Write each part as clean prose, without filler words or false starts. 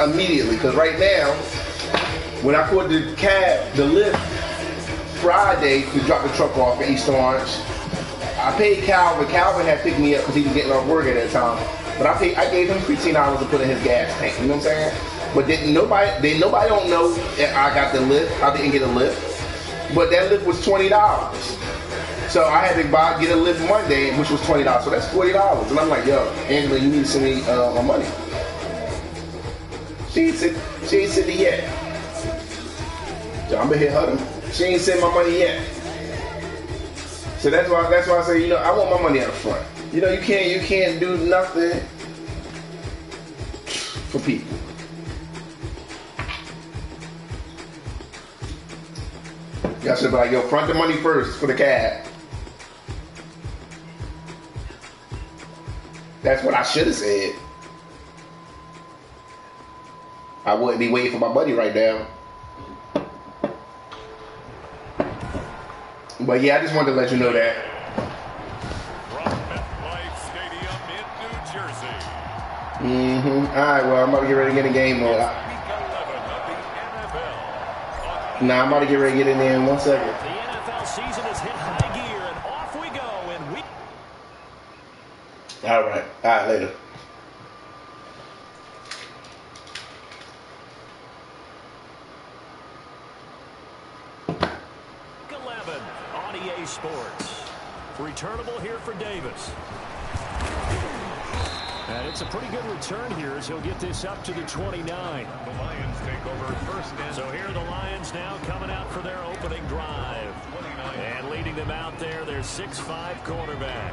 immediately, because right now, when I caught the lift Friday to drop the truck off in East Orange, I paid Calvin. Calvin had picked me up because he was getting off work at that time. But I gave him $15 to put in his gas tank. You know what I'm saying? But nobody don't know that I got the lift. I didn't get a lift. But that lift was $20. So I had to get a lift Monday, which was $20. So that's $40. And I'm like, yo, Angela, you need to send me my money. She ain't sent it yet. So I'm gonna hit her. She ain't sent my money yet. So that's why I say, I want my money out front. You can't do nothing for people. Y'all should be like, yo, front the money first for the cab. That's what I should have said. I wouldn't be waiting for my buddy right now. But yeah, I just wanted to let you know that. From MetLife Stadium in New Jersey. Alright, well, I'm about to get ready to get in game mode. Nah, I'm about to get ready to get in there in 1 second. The NFL season has hit high gear, and off we go. Alright, later. Sports. Returnable here for Davis. And it's a pretty good return here as he'll get this up to the 29. The Lions take over first and... So here are the Lions now coming out for their opening drive. 29. And leading them out there, their 6'5" quarterback.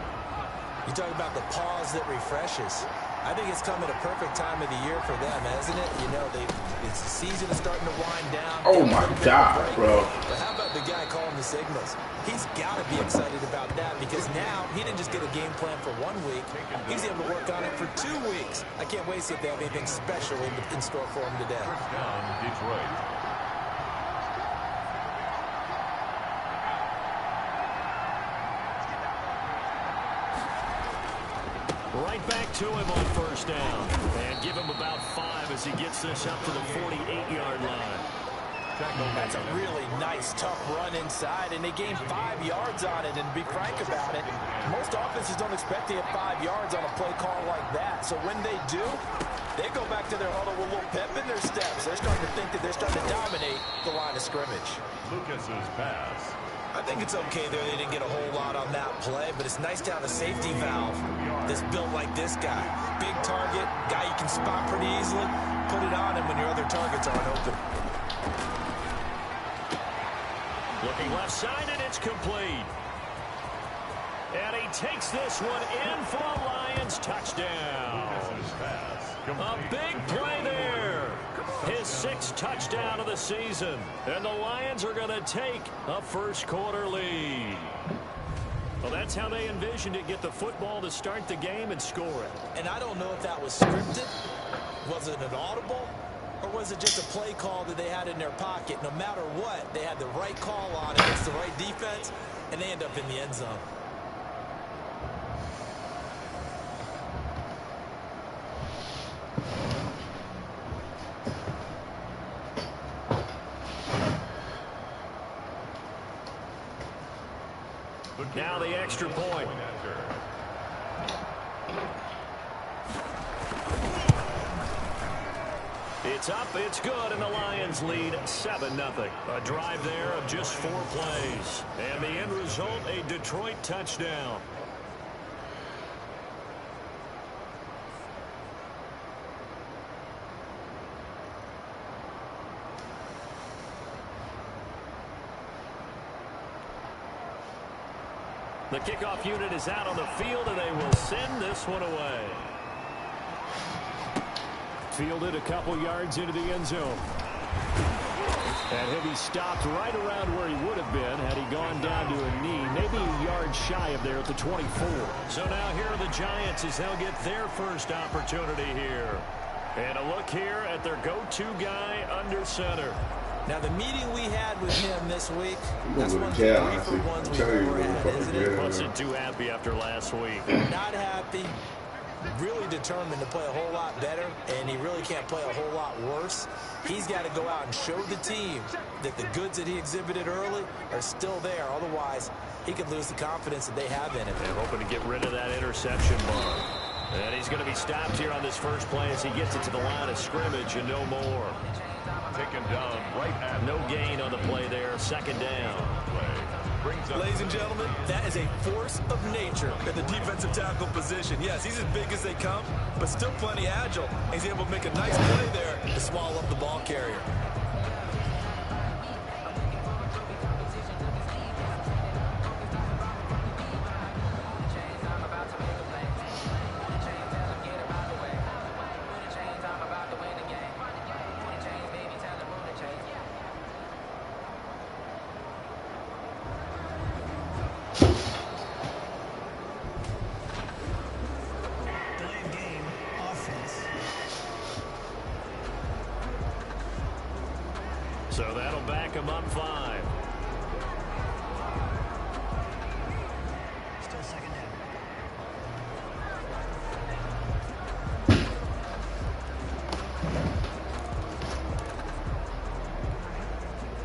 You talk about the pause that refreshes. I think it's come at a perfect time of the year for them, hasn't it? It's the season is starting to wind down. Oh my God, bro. But how about the guy calling the signals? He's got to be excited about that because now he didn't just get a game plan for 1 week. He's able to work on it for 2 weeks. I can't wait to see if they have anything special in store for him today. First down, Detroit. Right back to him on first down. And give him about 5 as he gets this up to the 48-yard line. That's a really nice, tough run inside, and they gained 5 yards on it. And to be frank about it, most offenses don't expect to get 5 yards on a play call like that. So when they do, they go back to their huddle with a little pep in their steps. They're starting to think that they're starting to dominate the line of scrimmage. Lucas's pass. I think it's okay there. They didn't get a whole lot on that play, but it's nice to have a safety valve that's built like this guy. Big target, guy you can spot pretty easily. Put it on him when your other targets aren't open. Looking left side, and it's complete. And he takes this one in for a Lions touchdown. Lucas's pass. A big play there. His 6th touchdown of the season. And the Lions are going to take a first-quarter lead. Well, that's how they envisioned it. Get the football to start the game and score it. And I don't know if that was scripted. Was it an audible? Or was it just a play call that they had in their pocket? No matter what, they had the right call on it. It's the right defense, and they end up in the end zone. Now the extra point. It's up, it's good, and the Lions lead 7-0. A drive there of just 4 plays. And the end result, a Detroit touchdown. The kickoff unit is out on the field, and they will send this one away. Fielded a couple yards into the end zone. And he'll be stopped right around where he would have been had he gone down to a knee, maybe a yard shy of there at the 24. So now here are the Giants as they'll get their first opportunity here. And a look here at their go-to guy under center. Now, the meeting we had with him this week, that's one of the briefer ones we've ever had, isn't it? Wasn't too happy after last week. Not happy. really determined to play a whole lot better, and he really can't play a whole lot worse. He's got to go out and show the team that the goods that he exhibited early are still there. Otherwise, he could lose the confidence that they have in him. They're hoping to get rid of that interception bar. And he's going to be stopped here on this first play as he gets it to the line of scrimmage and no more. Taken down right at No gain on the play there. Second down. brings up. Ladies and gentlemen, that is a force of nature at the defensive tackle position. Yes, he's as big as they come, but still plenty agile. He's able to make a nice play there to swallow up the ball carrier. So that'll back him up 5. Still second down.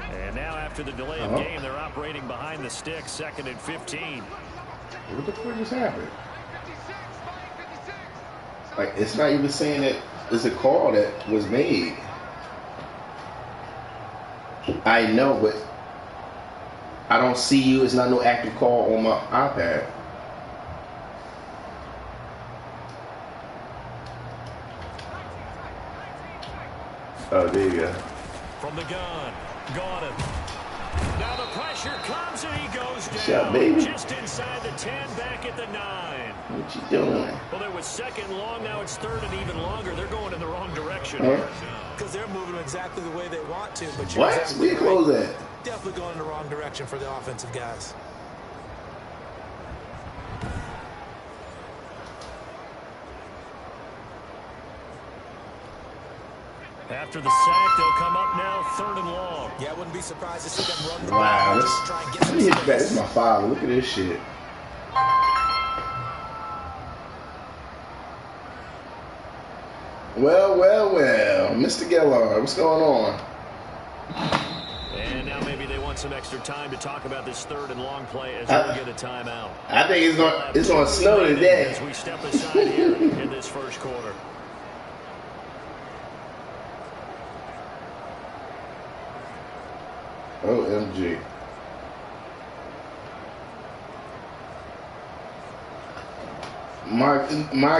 And now after the delay of game, they're operating behind the sticks, 2nd and 15. What the fuck just happened? Like, it's not even saying that it's a call that was made. I know, but I don't see you. It's not no active call on my iPad. Oh, there you go. From the gun, got him. Now the pressure comes and he goes down. Shot, baby. Just inside the 10, back at the 9. What you doing? Well, there was 2nd long, now it's 3rd and even longer. They're going in the wrong direction. Because they're moving exactly the way they want to. But What? exactly Where close at? Definitely going in the wrong direction for the offensive guys. After the sack, they'll come up now 3rd and long. Yeah, I wouldn't be surprised to see them run the Wow, ball. this, Try and get let some me hit back. space. This is my father. Look at this shit. Well, well, well. Mr. Gellard, what's going on? And now maybe they want some extra time to talk about this 3rd and long play as we'll get a timeout. I think it's gonna snow today. As we step aside here in this first quarter. OMG. My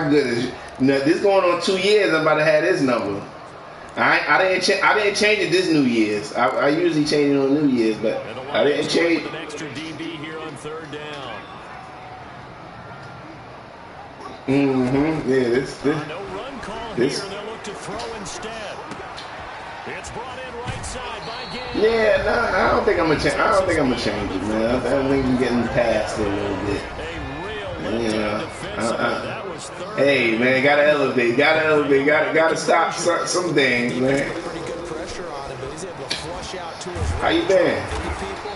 goodness. Now, this going on 2 years. I'm about to have this number. I didn't change it this New Year's. I usually change it on New Year's, but I didn't change. An extra DB here on 3rd down. Yeah, this. No run call here. They'll look to throw instead. It's brought in right side by Game. Yeah, no, I don't think I'm gonna change. I don't think I'm gonna change it, man. I think I'm getting past it a little bit. A real Yeah. defensively. That was 3rd. Hey, man, gotta elevate. Gotta stop some things, man. Pretty good pressure on him, but he's able to flush out to his How you been? people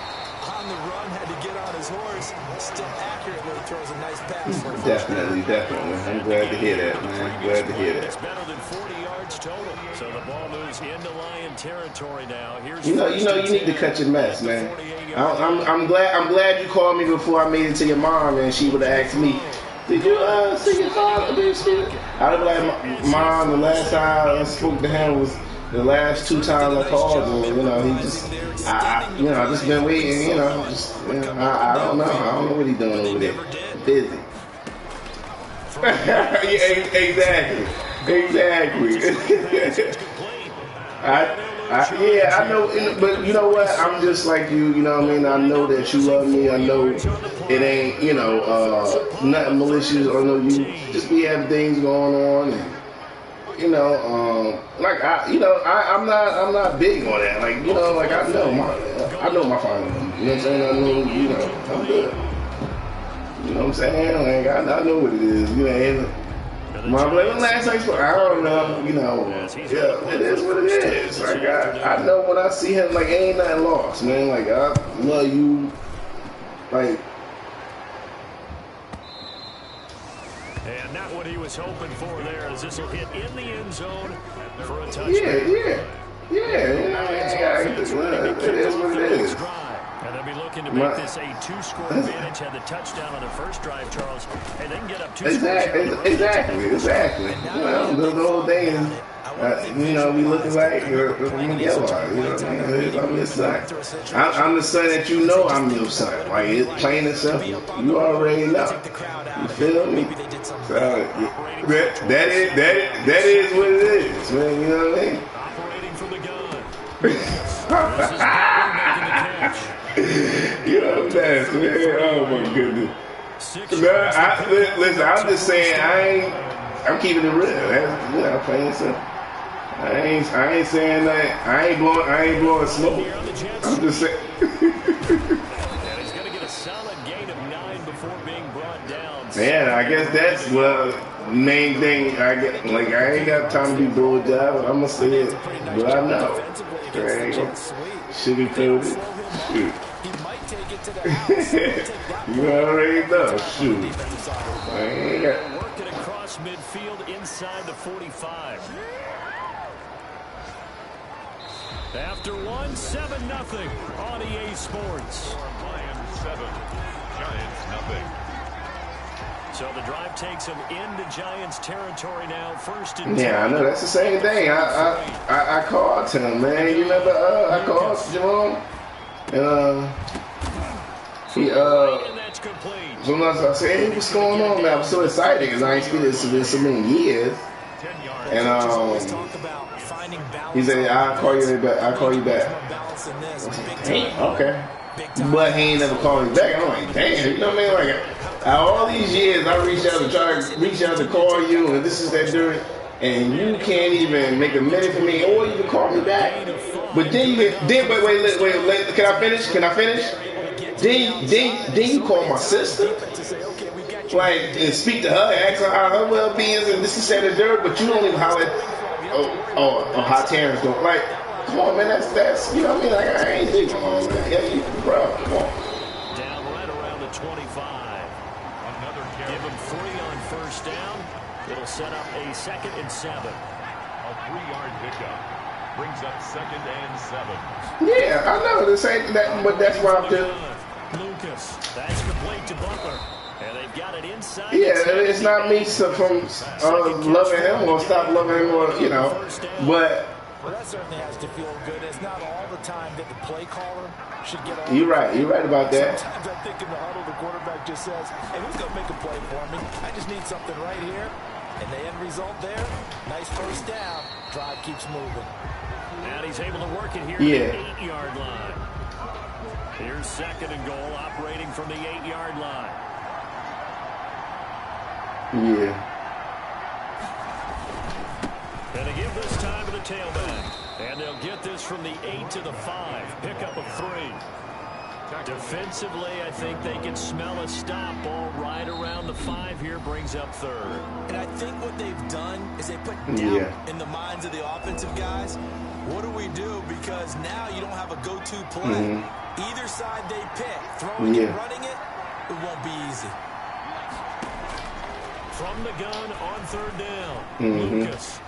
on the run, had to get on his horse, still accurately throws a nice pass for a first Definitely. I'm glad to hear that, man. Glad to hear It's that. better than 40 yards total. So the ball moves into Lion territory now. Here's You need to cut your mess, man. I'm glad you called me before I made it to your mom, and she would have asked me, "Did you see your father?" I'd be like, "Mom, the last time I spoke to him was the last 2 times I called him. You know, he just, I just been waiting. I don't know. I don't know what he's doing over there. Busy." Yeah, exactly. I know, but you know what? I'm just like you. You know what I mean? I know that you love me. I know it ain't, nothing malicious. I know you just be having things going on, and I'm not big on that. Like, I know my family. You know what I'm saying? I know, I'm good. You know what I'm saying? Like, I know what it is. Like, when last night, I don't know, yeah, it is what it is. Like, I know when I see him, like, ain't nothing lost, man. Like, I love you. Like, And that one what he was hoping for there, as this will hit in the end zone for a touchdown. Yeah. It is what it is. And they'll be looking to make this a two-score advantage. Had the touchdown on their first drive, Charles, and they can get up two Exactly. Well, the whole thing is, we looking like Miguel. I'm your son. I'm the son that you know I'm your son. Like, it's plain and simple. You already know. You feel me? So, that is what it is, man. You know what I mean? Operating from the gun. You know what I'm saying, man? Oh my goodness. Listen, I'm just saying I'm keeping it real. That's plain and simple. I ain't saying that. I ain't blowing smoke. I'm just saying. And he's going to get a solid gain of 9 before being brought down. Man, I guess that's the main thing. I ain't got time to be bull job. I'm gonna say it, but I know. Sugar-coated. Shoot. You already know. Shoot. I ain't got. Working across midfield inside the 45. After 7-0 on EA Sports. Lions 7, Giants 0. So the drive takes him into Giants territory now. First and 10. Yeah, I know. That's the same thing. I called him, man. You remember? I called Jerome, and he that's complete. sometimes I say, "Hey, what's going on, man?" I'm so excited because I ain't seen this in so many years. And he said, "I'll call you back. I'll call you back." Damn, okay. But he ain't never called me back. I'm like, damn, you know what I mean? Like, all these years, I reached out to call you, and this is that during, and you can't even make a minute for me, or even call me back. But then wait, can I finish? Then you call my sister, like, and speak to her, ask her how her well-being is, and this is that and dirt, but you don't even holler, how Terrence doing. Like, come on, man, that's you know what I mean? Like, I ain't thinking, come on, man. Yeah, bro, come on. Down right around the 25. Give him 3 on first down. It'll set up a 2nd and 7. A 3-yard pickup brings up 2nd and 7. Yeah, I know this ain't that, but that's why I'm just. Lucas, that's complete to Butler, and they've got it inside. Yeah, it's not me from loving him or stop loving him, or but. Well, that certainly has to feel good. It's not all the time that the play caller should get all. You're right about that. Sometimes I think in the huddle, the quarterback just says, "Hey, who's gonna make a play for me? I just need something right here." And the end result there, nice first down. Drive keeps moving. And he's able to work it here Yeah. at the 8-yard line. Here's 2nd and goal, operating from the 8-yard line. Yeah. And they give this time to the tailback. And they'll get this from the 8 to the 5. Pickup of 3. Defensively, I think they can smell a stop. Ball right around the 5 here, brings up 3rd. And I think what they've done is they put doubt in the minds of the offensive guys. What do we do? Because now you don't have a go-to play. Either side they pick, throwing it, running it, it won't be easy. From the gun on 3rd down. Lucas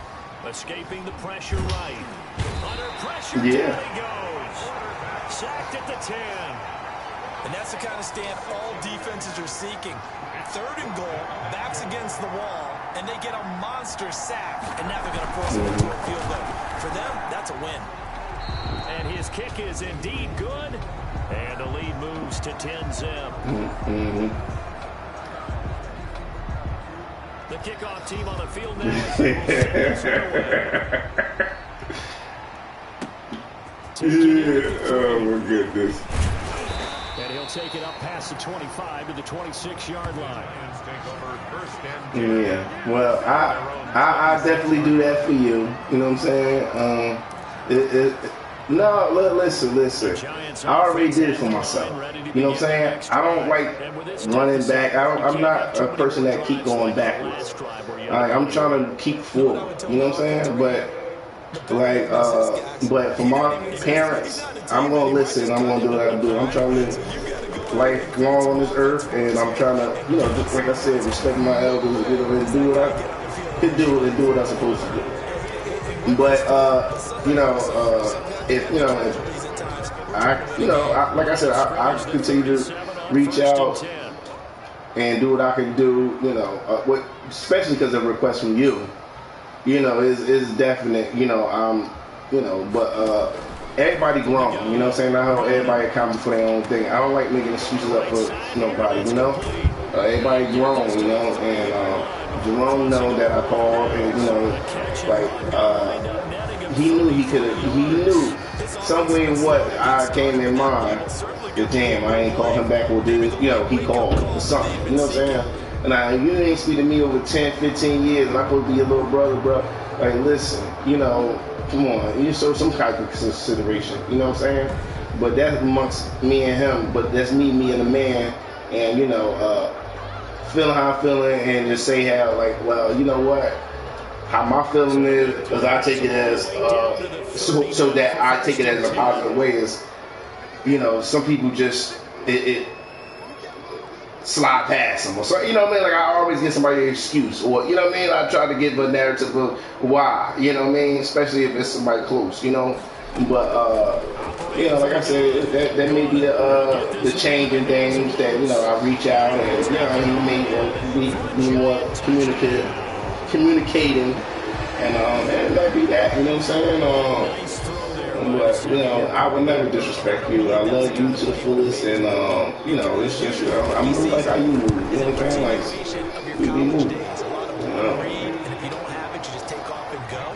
escaping the pressure right. Under pressure, down he goes. Sacked at the 10. And that's the kind of stand all defenses are seeking. 3rd and goal, backs against the wall, and they get a monster sack, and now they're going to force it into a field goal. For them, that's a win. And his kick is indeed good, and the lead moves to 10-zip. The kickoff team on the field now. Oh my goodness. And he'll take it up past the 25 to the 26-yard line. Yeah, well, I definitely do that for you. You know what I'm saying? No, listen. I already did it for myself. You know what I'm saying? I don't like running back. I'm not a person that keep going backwards. I'm trying to keep forward. You know what I'm saying? But but for my parents, I'm gonna listen. I'm gonna do what I do. I'm trying to life long on this earth, and I'm trying to, you know, just like I said, respect my elders and get over and do what I can do and do what I'm supposed to do. But you know, if you know, if like I said, I continue to reach out and do what I can do. You know, especially because of a request from you. You know, is definite. You know, but everybody grown. You know what I'm saying? I hope everybody accountable for their own thing. I don't like making excuses up for nobody. You know, everybody grown. You know, and Jerome know that I called, and you know, like he knew he could have. He knew somewhere what I came in mind. That damn, I ain't called him back or did you know he called or something. You know what I'm saying? And you didn't speak to me over 10, 15 years, and I'm supposed to be your little brother, bro. Like, listen, you know, come on, you show some kind of consideration. You know what I'm saying? But that's amongst me and him. But that's me and the man, and you know, feeling how I'm feeling, and just say how, like, well, you know what? How my feeling is, because I take it as so that I take it as a positive way is, you know, some people just it slide past them or so, you know what I mean? Like I always give somebody an excuse, or you know what I mean? I try to give a narrative of why, you know what I mean? Especially if it's somebody close, you know. But you know, like I said, that may be the change in things that you know I reach out and you know he may be more communicating, and that be that, you know what I'm saying? But you know, I would never disrespect you. I love you to the fullest, and you know, it's just I'm moving like how you move. You know what I'm saying? Like we be moving. And if you don't have it, you just take off and go.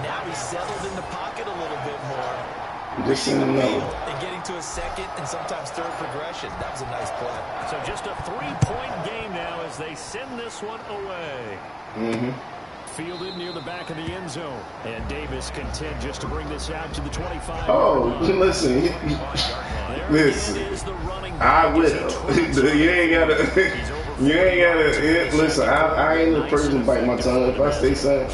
Now he's settled in the pocket a little bit more. Just send him know. And getting to a second and sometimes third progression. That was a nice play. So just a 3-point game now as they send this one away. Fielded near the back of the end zone. And Davis content just to bring this out to the 25. Oh, listen. I will. You ain't gotta. Listen, I ain't the person to bite my tongue. If I say something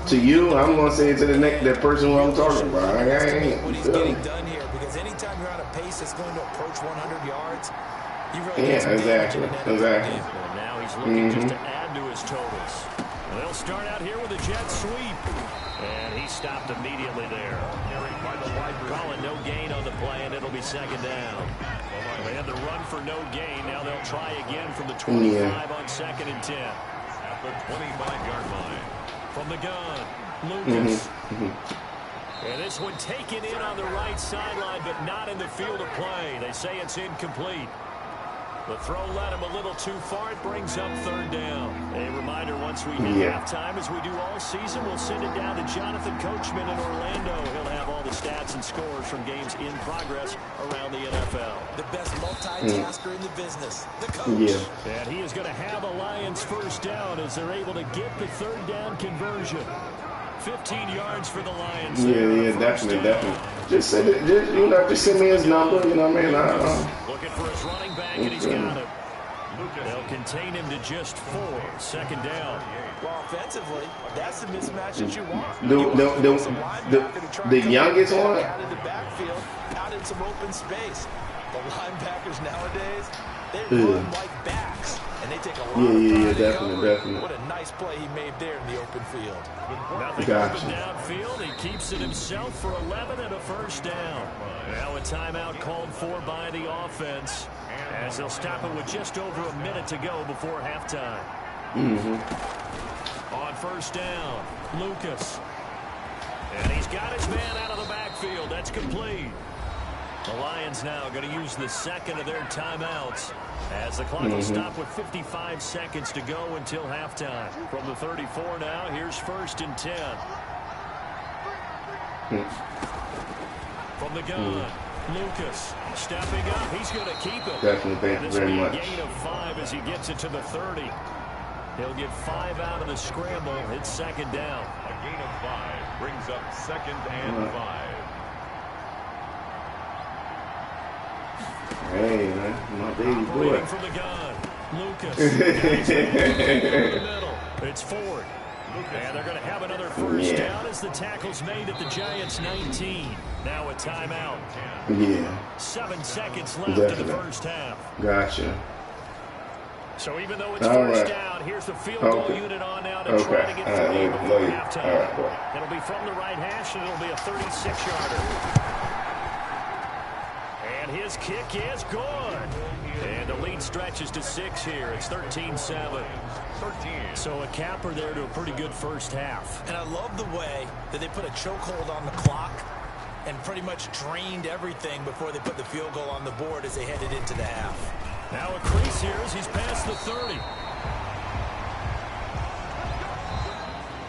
to you, I'm gonna say it to that person who I'm talking about. I ain't. What he's getting done here, because anytime you're on a pace that's going to approach 100 yards, you really exactly. Well, now he's looking just to add to his totals. They'll start out here with a jet sweep. And he stopped immediately there. Calling no gain on the play, and it'll be second down. They had the run for no gain. Now they'll try again from the 25 on 2nd and 10. At the 25-yard line. From the gun, Lucas. And this one taken in on the right sideline, but not in the field of play. They say it's incomplete. The throw led him a little too far. It brings up 3rd down. A reminder, once we hit halftime, as we do all season, we'll send it down to Jonathan Coachman in Orlando. He'll have all the stats and scores from games in progress around the NFL. The best multitasker in the business, the coach. And he is going to have a Lions first down as they're able to get the 3rd down conversion. 15 yards for the Lions. Definitely. Just send it. Just send me his number. You know what I mean? Looking for his running back, and he's got it. They'll contain him to just 4. 2nd down. Well, offensively, that's the mismatch that you want. The youngest one. Out in the backfield, out in some open space. The linebackers nowadays, they run like backs, and they take a lot of pride. Definitely. What a nice play he made there in the open field. Nothing open downfield. He keeps it himself for 11 and a first down. Now a timeout called for by the offense, as they'll stop it with just over a minute to go before halftime. On first down, Lucas. And he's got his man out of the backfield. That's complete. The Lions now going to use the 2nd of their timeouts, as the clock will stop with 55 seconds to go until halftime. From the 34 now, here's 1st and 10. From the gun, Lucas stepping up. He's going to keep it. Definitely, thank you very much. A gain of 5 as he gets it to the 30. He'll get 5 out of the scramble. It's 2nd down. A gain of 5 brings up 2nd and 5. Hey, man, my baby boy. Waiting from the gun, Lucas. In the middle. It's Ford. And they're going to have another first down as the tackle's made at the Giants' 19. Now a timeout. Yeah. 7 seconds left in the first half. Gotcha. So even though it's first down, here's the field goal unit on now to try to get three before halftime. It'll be from the right hash, and it'll be a 36-yarder. And his kick is good. And the lead stretches to 6 here. It's 13-7. So a capper there to a pretty good first half. And I love the way that they put a chokehold on the clock and pretty much drained everything before they put the field goal on the board as they headed into the half. Now a crease here as he's past the 30.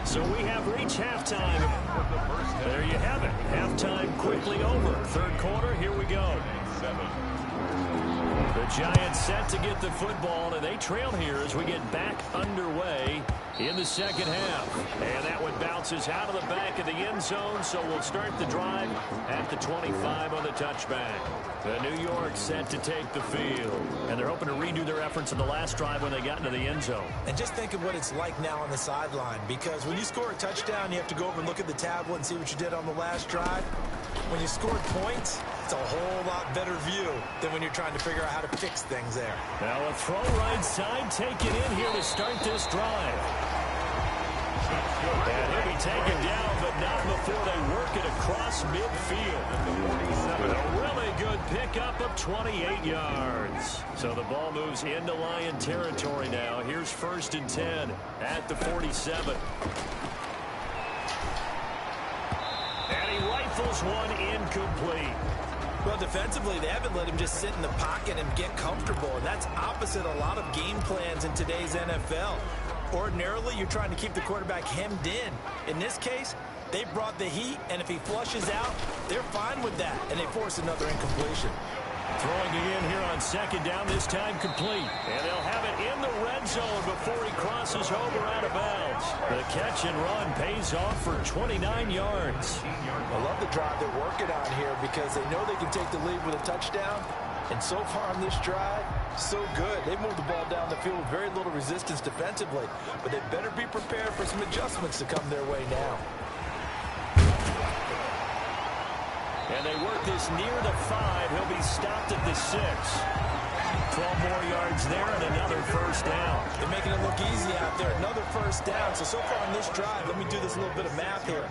So we have reached halftime. There you have it. Halftime quickly over. Third quarter, here we go. The Giants set to get the football, and they trail here as we get back underway in the second half. And that one bounces out of the back of the end zone, so we'll start the drive at the 25 on the touchback. The New York set to take the field, and they're hoping to redo their efforts in the last drive when they got into the end zone. And just think of what it's like now on the sideline, because when you score a touchdown, you have to go over and look at the tablet and see what you did on the last drive. When you scored points, it's a whole lot better view than when you're trying to figure out how to fix things there. Now a throw right side taken in here to start this drive. And he'll be taken down, but not before they work it across midfield. A really good pickup of 28 yards. So the ball moves into Lion territory now. Here's 1st and 10 at the 47. And he rifles one incomplete. Well, defensively, they haven't let him just sit in the pocket and get comfortable, and that's opposite a lot of game plans in today's NFL. Ordinarily, you're trying to keep the quarterback hemmed in. In this case, they brought the heat, and if he flushes out, they're fine with that, and they force another incompletion. Throwing it in here on 2nd down, this time complete. And they'll have it in the red zone before he crosses over out of bounds. The catch and run pays off for 29 yards. I love the drive they're working on here because they know they can take the lead with a touchdown. And so far on this drive, so good. They moved the ball down the field with very little resistance defensively. But they better be prepared for some adjustments to come their way now. And they work this near the 5. He'll be stopped at the 6. 12 more yards there and another first down. They're making it look easy out there. Another first down. So far on this drive, let me do this little bit of math here.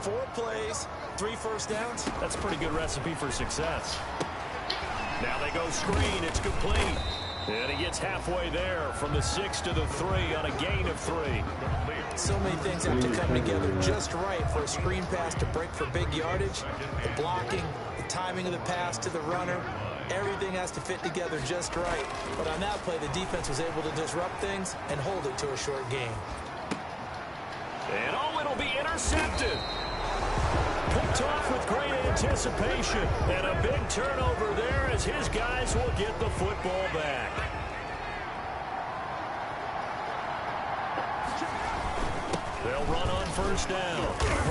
4 plays, 3 first downs. That's a pretty good recipe for success. Now they go screen. It's complete. And he gets halfway there from the 6 to the 3 on a gain of 3. So many things have to come together just right for a screen pass to break for big yardage. The blocking, the timing of the pass to the runner, everything has to fit together just right. But on that play, the defense was able to disrupt things and hold it to a short gain. And oh, it'll be intercepted. Picked off with great anticipation. And a big turnover there as his guys will get the football back. They'll run on first down.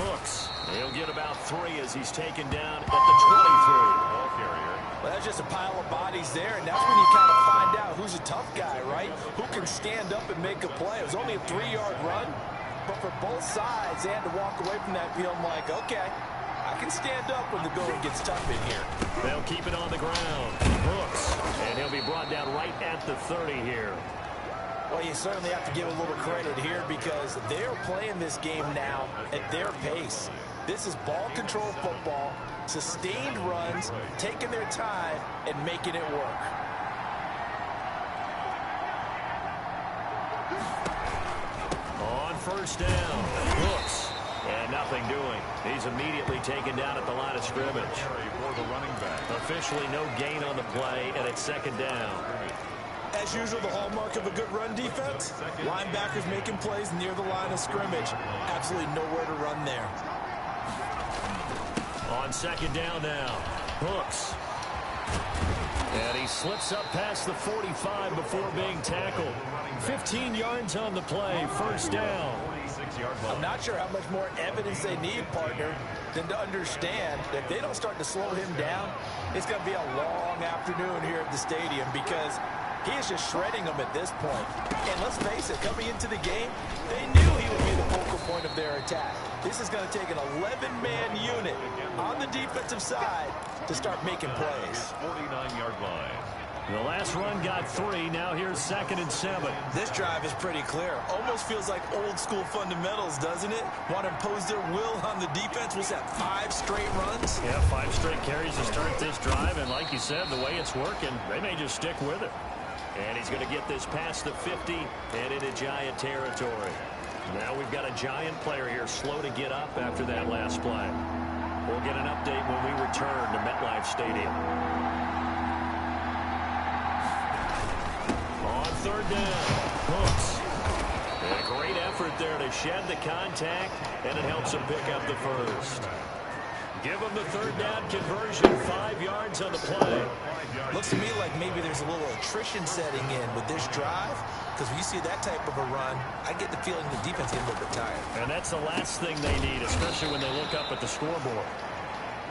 Hooks. He'll get about 3 as he's taken down at the 23. Well, that's just a pile of bodies there, and that's when you kind of find out who's a tough guy, right? Who can stand up and make a play. It was only a 3-yard run, but for both sides, they had to walk away from that feeling like, okay, I can stand up when the going gets tough in here. They'll keep it on the ground. Hooks. And he'll be brought down right at the 30 here. Well, you certainly have to give a little credit here because they're playing this game now at their pace. This is ball control football, sustained runs, taking their time, and making it work. On first down, Hooks. And nothing doing. He's immediately taken down at the line of scrimmage. Officially no gain on the play, and it's 2nd down. As usual, the hallmark of a good run defense, linebackers making plays near the line of scrimmage. Absolutely nowhere to run there. On 2nd down now, Hooks. And he slips up past the 45 before being tackled. 15 yards on the play, first down. I'm not sure how much more evidence they need, partner, than to understand that if they don't start to slow him down, it's going to be a long afternoon here at the stadium because he is just shredding them at this point. And let's face it, coming into the game, they knew he would be the focal point of their attack. This is going to take an 11-man unit on the defensive side to start making plays. 49-yard line. The last run got 3. Now here's 2nd and 7. This drive is pretty clear. Almost feels like old school fundamentals, doesn't it? Want to impose their will on the defense. Was that 5 straight runs? Yeah, 5 straight carries to start this drive. And like you said, the way it's working, they may just stick with it. And he's going to get this past the 50 and into Giant territory. Now we've got a Giant player here slow to get up after that last play. We'll get an update when we return to MetLife Stadium. On 3rd down, Hooks. And a great effort there to shed the contact, and it helps him pick up the first. Give him the 3rd down conversion, 5 yards on the play. Looks to me like maybe there's a little attrition setting in with this drive, because when you see that type of a run, I get the feeling the defense gets a little bit tired. And that's the last thing they need, especially when they look up at the scoreboard.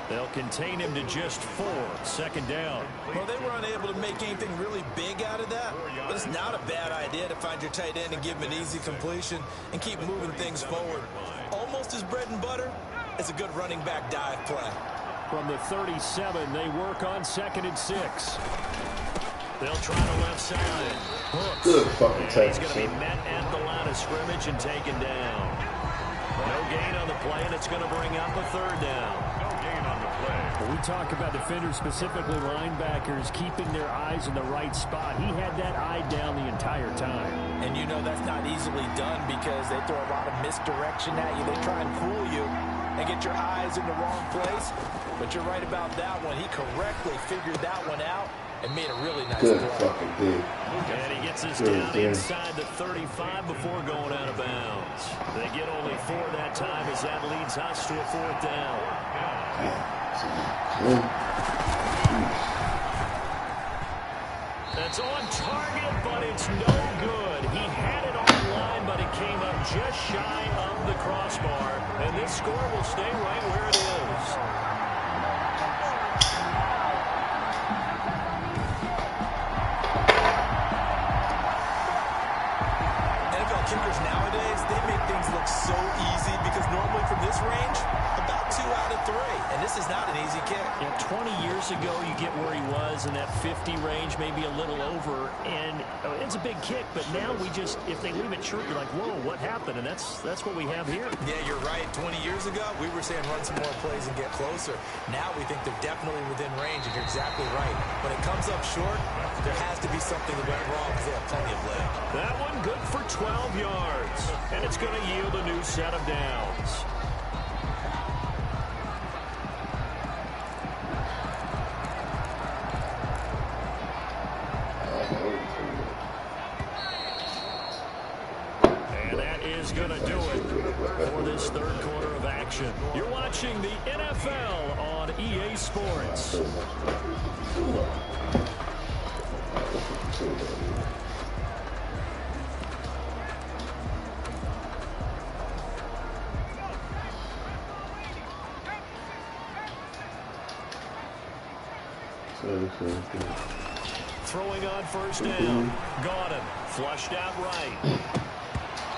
They'll contain him to just 4, 2nd down. Well, they were unable to make anything really big out of that, but it's not a bad idea to find your tight end and give him an easy completion and keep moving things forward. Almost as bread and butter as a good running back dive play. From the 37, they work on 2nd and 6. They'll try the left side. Hooks. Good fucking take. He's going to be met at the line of scrimmage and taken down. No gain on the play, and it's going to bring up a 3rd down. No gain on the play. When we talk about defenders, specifically linebackers, keeping their eyes in the right spot. He had that eye down the entire time. And you know that's not easily done because they throw a lot of misdirection at you. They try and fool you and get your eyes in the wrong place. But you're right about that one. He correctly figured that one out and made a really nice Good play. fucking dig. And he gets us down inside the 35 before going out of bounds. They get only 4 that time as that leads us to a 4th down. That's on target, but it's no good. He had it on line, but it came up just shy of the crossbar. And this score will stay right where it is. Kickers nowadays, they make things look so easy because normally from this range, about 2 out of 3. And this is not an easy kick. Yeah, 20 years ago, you get where he was in that 50 range, maybe a little over, and it's a big kick. But now we just, if they leave it short, you're like, whoa, what happened? And that's what we have here. Yeah, you're right. 20 years ago, we were saying run some more plays and get closer. Now we think they're definitely within range, and you're exactly right. When it comes up short, there has to be something that went wrong because they have plenty of leg. That one good for 12 yards, and it's going to yield a new set of downs. And that is going to do it for this 3rd quarter of action. You're watching the NFL on EA Sports. Throwing on 1st down. Got him. Flushed out right.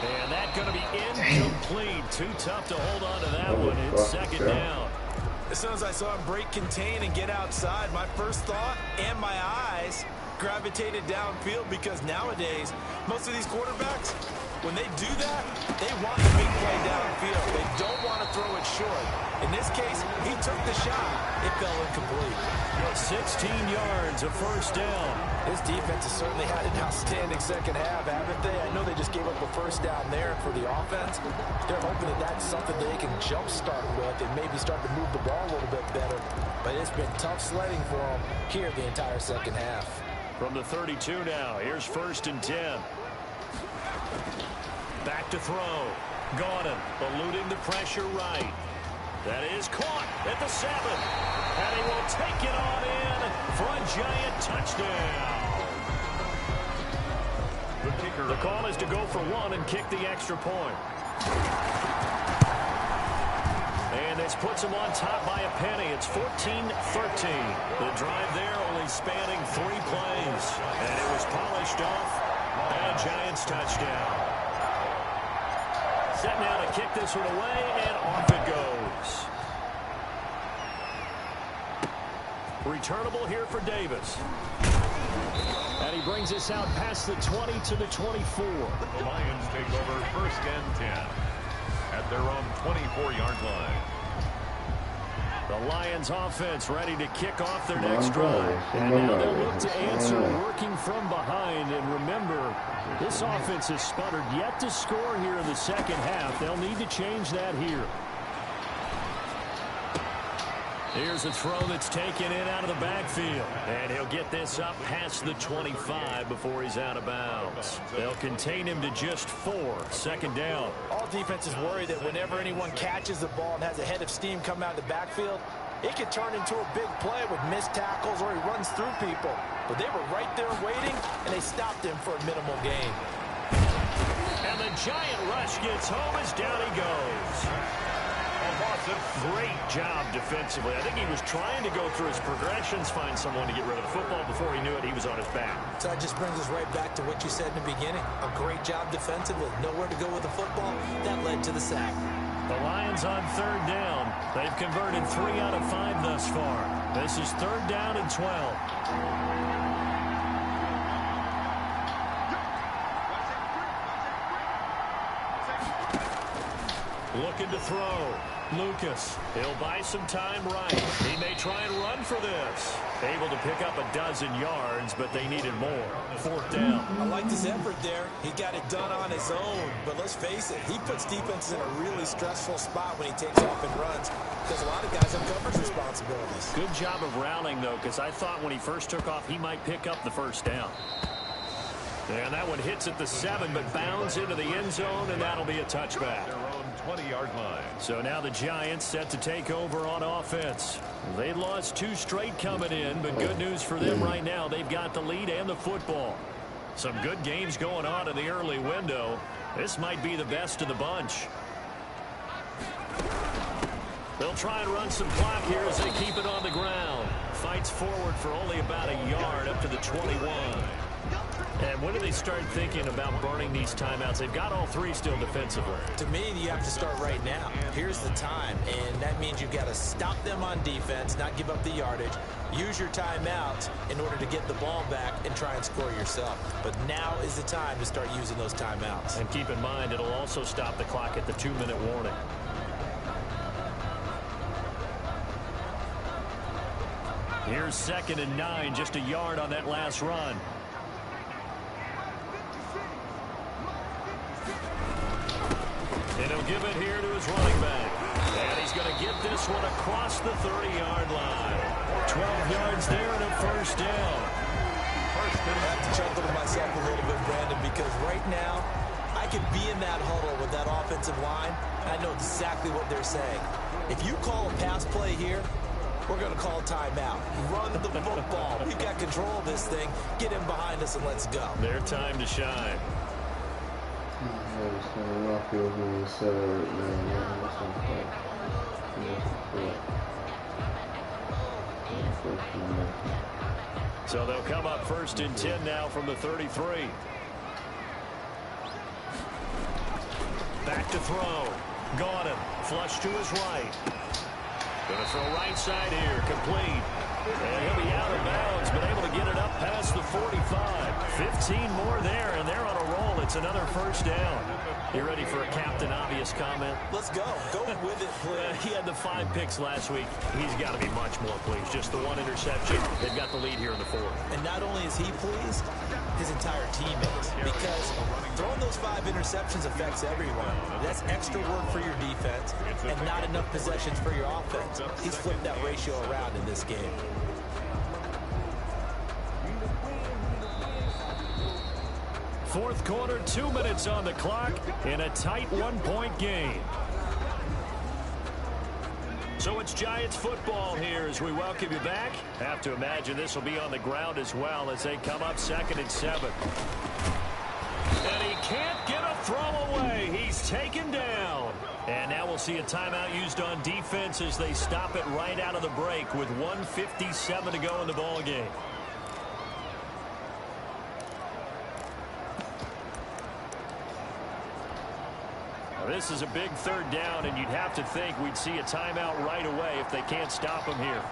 And that's going to be incomplete. Too tough to hold on to that one. It's 2nd down. As soon as I saw him break contain and get outside, my first thought and my eyes gravitated downfield because nowadays, most of these quarterbacks, when they do that, they want the big play downfield. They don't want to throw it short. In this case, he took the shot. It fell incomplete. 16 yards, a 1st down. This defense has certainly had an outstanding second half, haven't they? I know they just gave up a 1st down there for the offense. They're hoping that that's something they can jumpstart with and maybe start to move the ball a little bit better. But it's been tough sledding for them here the entire second half. From the 32 now, here's 1st and 10. Back to throw. Gordon eluding the pressure right. That is caught at the 7. And he will take it on in for a Giant touchdown. The call is to go for 1 and kick the extra point. And this puts him on top by a penny. It's 14-13. The drive there only spanning 3 plays. And it was polished off. And a Giants touchdown. Set now to kick this one away, and off it goes. Returnable here for Davis. And he brings us out past the 20 to the 24. The Lions take over 1st and 10 at their own 24-yard line. The Lions offense ready to kick off their next drive. And now they'll look to answer working from behind. And remember, this offense has sputtered yet to score here in the second half. They'll need to change that here. Here's a throw that's taken in out of the backfield. And he'll get this up past the 25 before he's out of bounds. They'll contain him to just 4. 2nd down. All defenses worry that whenever anyone catches the ball and has a head of steam come out of the backfield, it could turn into a big play with missed tackles or he runs through people. But they were right there waiting, and they stopped him for a minimal gain. And the giant rush gets home as down he goes. Great job defensively. I think he was trying to go through his progressions, find someone to get rid of the football. Before he knew it, he was on his back. So that just brings us right back to what you said in the beginning. A great job defensively. Nowhere to go with the football. That led to the sack. The Lions on 3rd down. They've converted 3 out of 5 thus far. This is 3rd down and 12. Looking to throw. Lucas. He'll buy some time right. He may try and run for this. Able to pick up a dozen yards, but they needed more. 4th down. I like his effort there. He got it done on his own. But let's face it, he puts defenses in a really stressful spot when he takes off and runs because a lot of guys have coverage responsibilities. Good job of rallying, though, because I thought when he first took off, he might pick up the 1st down. And that one hits at the 7, but bounds into the end zone, and that'll be a touchback. Their own 20-yard line. So now the Giants set to take over on offense. They lost 2 straight coming in, but good news for them right now. They've got the lead and the football. Some good games going on in the early window. This might be the best of the bunch. They'll try and run some clock here as they keep it on the ground. Fights forward for only about a yard up to the 21. And when do they start thinking about burning these timeouts? They've got all 3 still defensively. To me, you have to start right now. Here's the time, and that means you've got to stop them on defense, not give up the yardage, use your timeouts in order to get the ball back and try and score yourself. But now is the time to start using those timeouts. And keep in mind, it'll also stop the clock at the 2-minute warning. Here's 2nd and 9, just a yard on that last run. And he'll give it here to his running back. And he's going to get this one across the 30-yard line. 12 yards there and a 1st down. I have to chuckle to myself a little bit, Brandon, because right now I could be in that huddle with that offensive line, and I know exactly what they're saying. If you call a pass play here, we're going to call a timeout. Run the football. We've got control of this thing. Get in behind us and let's go. Their time to shine. So they'll come up 1st and 10 now from the 33. Back to throw. Got him. Flush to his right. Going to throw right side here. Complete. And he'll be out of bounds, but able to get it up past the 45. 15 more there, and they're on a roll. It's another 1st down. You ready for a Captain Obvious comment? Let's go. Go with it, please. He had the 5 picks last week. He's got to be much more pleased. Just the 1 interception. They've got the lead here in the 4th. And not only is he pleased, his entire team is. Because throwing those 5 interceptions affects everyone. That's extra work for your defense and not enough possessions for your offense. He's flipped that ratio around in this game. Fourth quarter, 2 minutes on the clock in a tight 1-point game. So it's Giants football here as we welcome you back. Have to imagine this will be on the ground as well as they come up 2nd and 7. And he can't get a throw away. He's taken down. And now we'll see a timeout used on defense as they stop it right out of the break with 1:57 to go in the ball game. This is a big third down, and you'd have to think we'd see a timeout right away if they can't stop him here.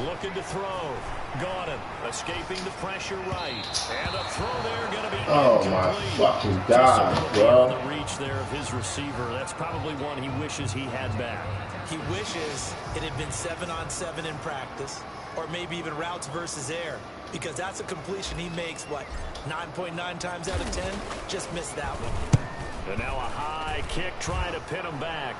Looking to throw. Got him. Escaping the pressure right. And a throw there going to be oh my fucking God, bro. The reach there of his receiver. That's probably one he wishes he had back. He wishes it had been 7-on-7 in practice, or maybe even routes versus air, because that's a completion he makes, what, 9.9 times out of 10? Just missed that one. And now a high kick trying to pin him back.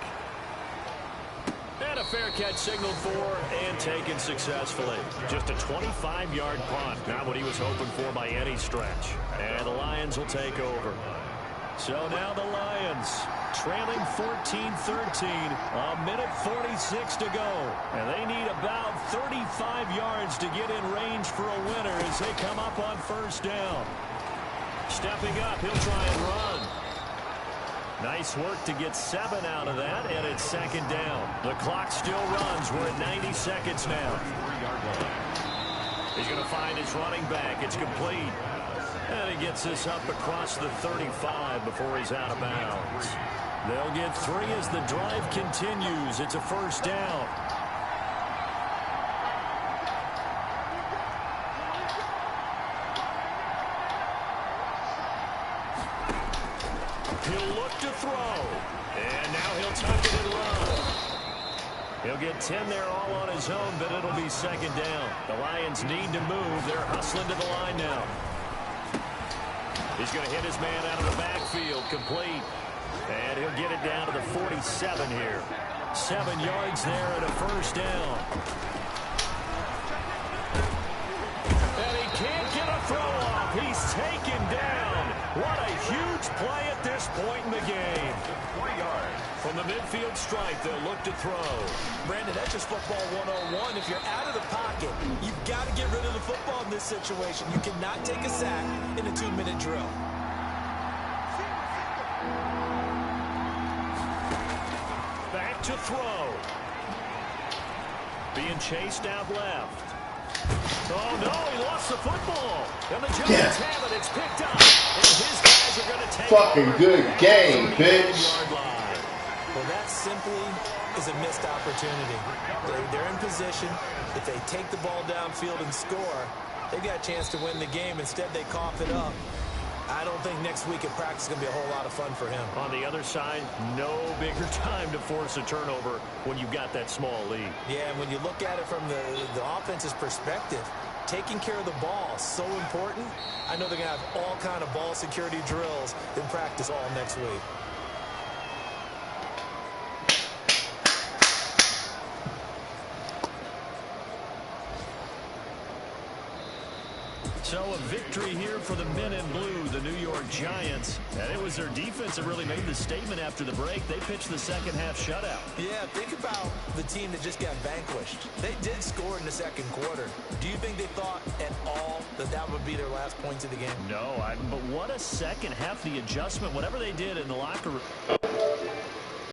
And a fair catch signaled for and taken successfully. Just a 25-yard punt. Not what he was hoping for by any stretch. And the Lions will take over. So now the Lions trailing 14-13. A minute 46 to go. And they need about 35 yards to get in range for a winner as they come up on first down. Stepping up, he'll try and run. Nice work to get 7 out of that, and it's second down. The clock still runs. We're at 90 seconds now. He's going to find his running back. It's complete. And he gets this up across the 35 before he's out of bounds. They'll get 3 as the drive continues. It's a first down. He'll look to throw. And now he'll tuck it and run. He'll get 10 there all on his own, but it'll be second down. The Lions need to move. They're hustling to the line now. He's going to hit his man out of the backfield. Complete. And he'll get it down to the 47 here. 7 yards there and a first down. And he can't get a throw off. He's taken down. What a huge play at this point in the game. 20 yards. From the midfield stripe, they'll look to throw. Brandon, that's just football 101. If you're out of the pocket, you've got to get rid of the football in this situation. You cannot take a sack in a 2-minute drill. Back to throw. Being chased out left. Oh, no, he lost the football. And the Giants have it. It's picked up. And his guys are going to take fucking good game, bitch. Well, that simply is a missed opportunity. They're in position. If they take the ball downfield and score, they've got a chance to win the game. Instead, they cough it up. I don't think next week at practice is going to be a whole lot of fun for him. On the other side, no bigger time to force a turnover when you've got that small lead. Yeah, and when you look at it from the offense's perspective, taking care of the ball is so important. I know they're going to have all kind of ball security drills in practice all next week. So a victory here for the men in blue, the New York Giants. And it was their defense that really made the statement after the break. They pitched the second half shutout. Yeah, think about the team that just got vanquished. They did score in the second quarter. Do you think they thought at all that that would be their last points of the game? No, but what a second half, the adjustment, whatever they did in the locker room.